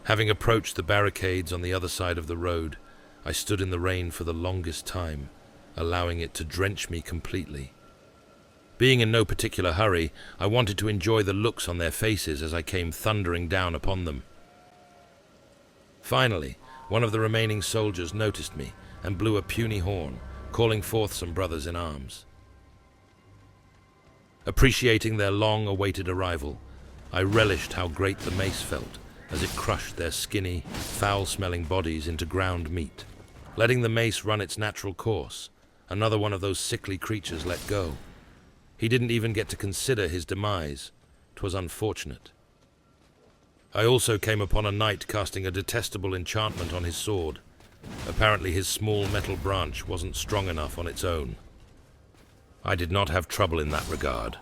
Having approached the barricades on the other side of the road, I stood in the rain for the longest time, allowing it to drench me completely. Being in no particular hurry, I wanted to enjoy the looks on their faces as I came thundering down upon them. Finally, one of the remaining soldiers noticed me and blew a puny horn, calling forth some brothers in arms. Appreciating their long-awaited arrival, I relished how great the mace felt as it crushed their skinny, foul-smelling bodies into ground meat. Letting the mace run its natural course, another one of those sickly creatures let go. He didn't even get to consider his demise. 'Twas unfortunate. I also came upon a knight casting a detestable enchantment on his sword. Apparently his small metal branch wasn't strong enough on its own. I did not have trouble in that regard.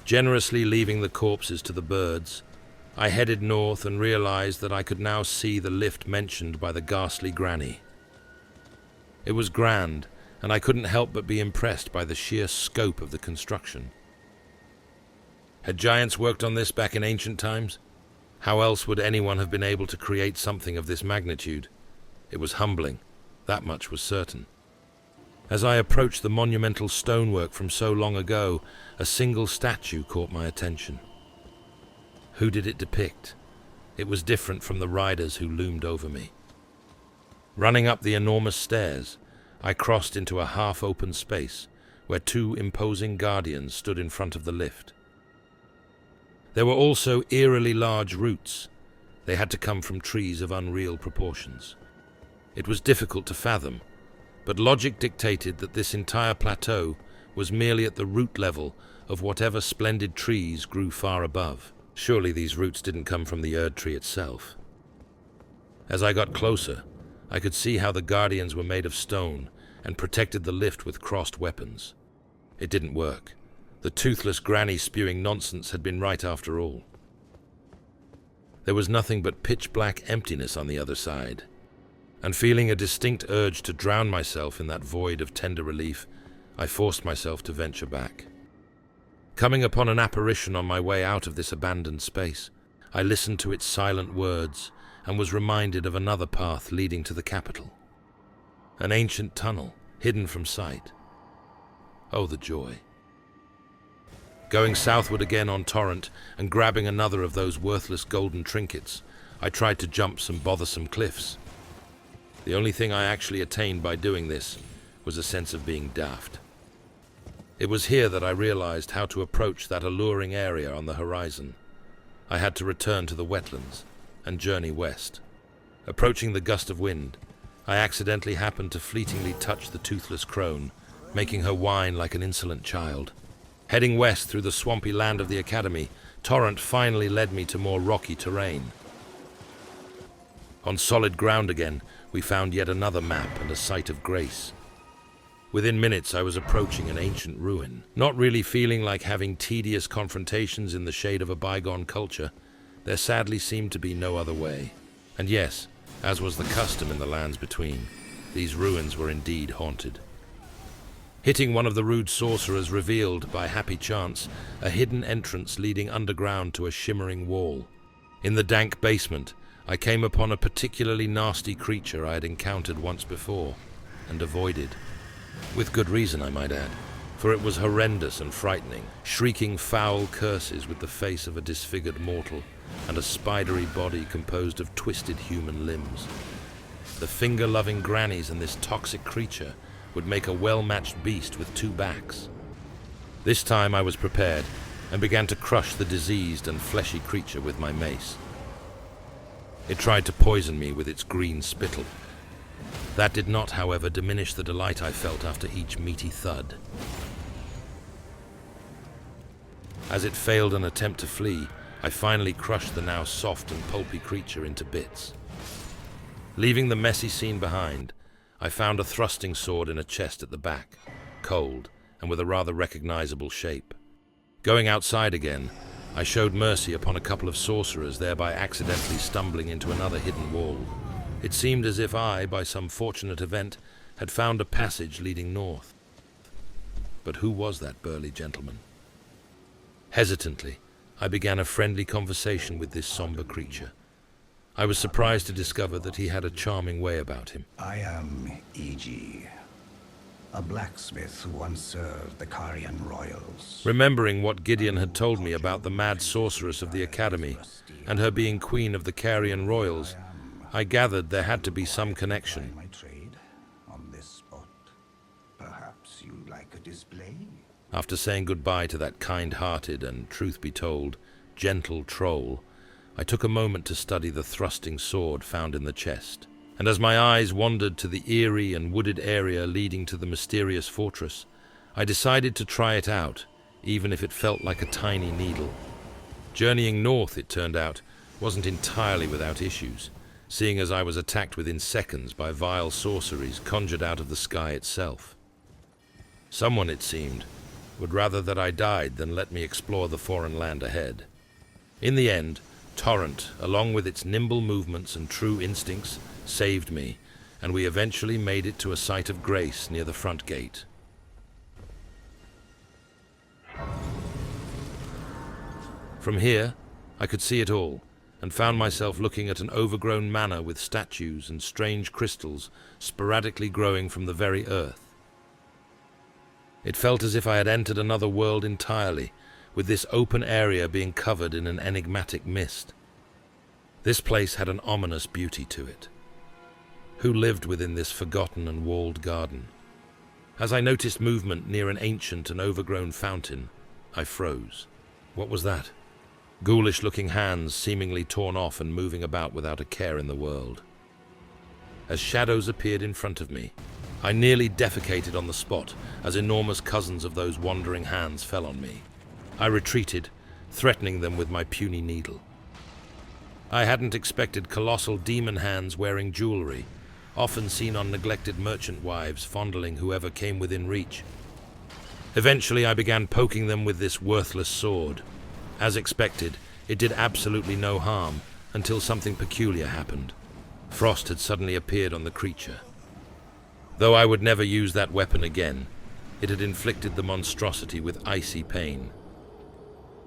Generously leaving the corpses to the birds, I headed north and realized that I could now see the lift mentioned by the ghastly granny. It was grand, and I couldn't help but be impressed by the sheer scope of the construction. Had giants worked on this back in ancient times? How else would anyone have been able to create something of this magnitude? It was humbling, that much was certain. As I approached the monumental stonework from so long ago, a single statue caught my attention. Who did it depict? It was different from the riders who loomed over me. Running up the enormous stairs, I crossed into a half-open space where two imposing guardians stood in front of the lift. There were also eerily large roots. They had to come from trees of unreal proportions. It was difficult to fathom, but logic dictated that this entire plateau was merely at the root level of whatever splendid trees grew far above. Surely these roots didn't come from the Erd tree itself. As I got closer, I could see how the guardians were made of stone and protected the lift with crossed weapons. It didn't work. The toothless granny spewing nonsense had been right after all. There was nothing but pitch-black emptiness on the other side, and feeling a distinct urge to drown myself in that void of tender relief, I forced myself to venture back. Coming upon an apparition on my way out of this abandoned space, I listened to its silent words and was reminded of another path leading to the capital. An ancient tunnel, hidden from sight. Oh, the joy. Going southward again on Torrent and grabbing another of those worthless golden trinkets, I tried to jump some bothersome cliffs. The only thing I actually attained by doing this was a sense of being daft. It was here that I realized how to approach that alluring area on the horizon. I had to return to the wetlands and journey west. Approaching the gust of wind, I accidentally happened to fleetingly touch the toothless crone, making her whine like an insolent child. Heading west through the swampy land of the Academy, Torrent finally led me to more rocky terrain. On solid ground again, we found yet another map and a site of grace. Within minutes I was approaching an ancient ruin. Not really feeling like having tedious confrontations in the shade of a bygone culture, there sadly seemed to be no other way. And yes, as was the custom in the lands between, these ruins were indeed haunted. Hitting one of the rude sorcerers revealed, by happy chance, a hidden entrance leading underground to a shimmering wall. In the dank basement, I came upon a particularly nasty creature I had encountered once before, and avoided. With good reason, I might add, for it was horrendous and frightening, shrieking foul curses with the face of a disfigured mortal and a spidery body composed of twisted human limbs. The finger-loving grannies and this toxic creature would make a well-matched beast with two backs. This time I was prepared and began to crush the diseased and fleshy creature with my mace. It tried to poison me with its green spittle. That did not, however, diminish the delight I felt after each meaty thud. As it failed an attempt to flee, I finally crushed the now soft and pulpy creature into bits. Leaving the messy scene behind, I found a thrusting sword in a chest at the back, cold and with a rather recognizable shape. Going outside again, I showed mercy upon a couple of sorcerers, thereby accidentally stumbling into another hidden wall. It seemed as if I, by some fortunate event, had found a passage leading north. But who was that burly gentleman? Hesitantly, I began a friendly conversation with this somber creature. I was surprised to discover that he had a charming way about him. I am E.G., a blacksmith who once served the Carian royals. Remembering what Gideon had told me about the mad sorceress of the academy and her being queen of the Carian royals, I gathered there had to be some connection. My trade on this spot. Perhaps you'd like a display? After saying goodbye to that kind-hearted and, truth be told, gentle troll, I took a moment to study the thrusting sword found in the chest. And as my eyes wandered to the eerie and wooded area leading to the mysterious fortress, I decided to try it out, even if it felt like a tiny needle. Journeying north, it turned out, wasn't entirely without issues, seeing as I was attacked within seconds by vile sorceries conjured out of the sky itself. Someone, it seemed, would rather that I died than let me explore the foreign land ahead. In the end, Torrent, along with its nimble movements and true instincts, saved me, and we eventually made it to a site of grace near the front gate. From here, I could see it all, and found myself looking at an overgrown manor with statues and strange crystals sporadically growing from the very earth. It felt as if I had entered another world entirely, with this open area being covered in an enigmatic mist. This place had an ominous beauty to it. Who lived within this forgotten and walled garden? As I noticed movement near an ancient and overgrown fountain, I froze. What was that? Ghoulish-looking hands seemingly torn off and moving about without a care in the world. As shadows appeared in front of me, I nearly defecated on the spot as enormous cousins of those wandering hands fell on me. I retreated, threatening them with my puny needle. I hadn't expected colossal demon hands wearing jewelry, often seen on neglected merchant wives fondling whoever came within reach. Eventually I began poking them with this worthless sword. As expected, it did absolutely no harm until something peculiar happened. Frost had suddenly appeared on the creature. Though I would never use that weapon again, it had inflicted the monstrosity with icy pain.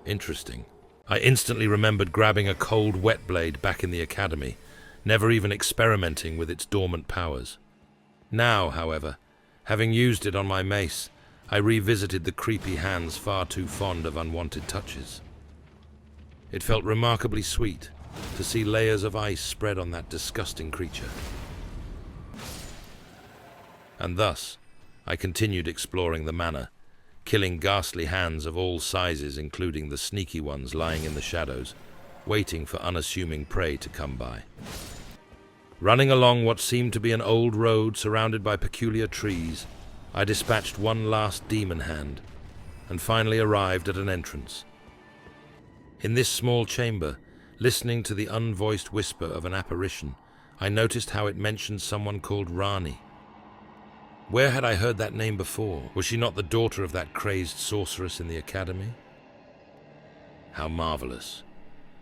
Interesting. I instantly remembered grabbing a cold wet blade back in the academy, never even experimenting with its dormant powers. Now, however, having used it on my mace, I revisited the creepy hands far too fond of unwanted touches. It felt remarkably sweet to see layers of ice spread on that disgusting creature. And thus, I continued exploring the manor, killing ghastly hands of all sizes, including the sneaky ones lying in the shadows, waiting for unassuming prey to come by. Running along what seemed to be an old road surrounded by peculiar trees, I dispatched one last demon hand, and finally arrived at an entrance. In this small chamber, listening to the unvoiced whisper of an apparition, I noticed how it mentioned someone called Rani. Where had I heard that name before? Was she not the daughter of that crazed sorceress in the academy? How marvelous.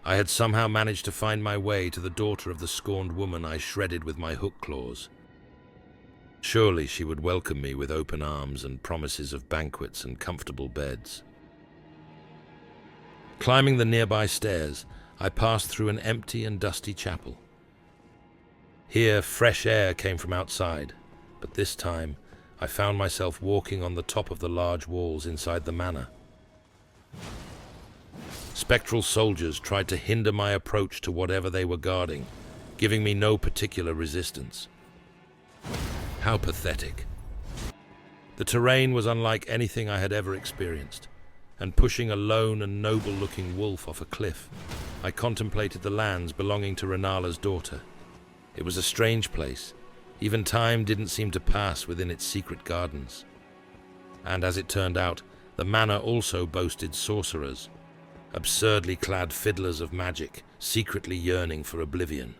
I had somehow managed to find my way to the daughter of the scorned woman I shredded with my hook claws. Surely she would welcome me with open arms and promises of banquets and comfortable beds. Climbing the nearby stairs, I passed through an empty and dusty chapel. Here, fresh air came from outside, but this time I found myself walking on the top of the large walls inside the manor. Spectral soldiers tried to hinder my approach to whatever they were guarding, giving me no particular resistance. How pathetic. The terrain was unlike anything I had ever experienced, and pushing a lone and noble-looking wolf off a cliff, I contemplated the lands belonging to Renala's daughter. It was a strange place. Even time didn't seem to pass within its secret gardens. And as it turned out, the manor also boasted sorcerers, absurdly clad fiddlers of magic, secretly yearning for oblivion.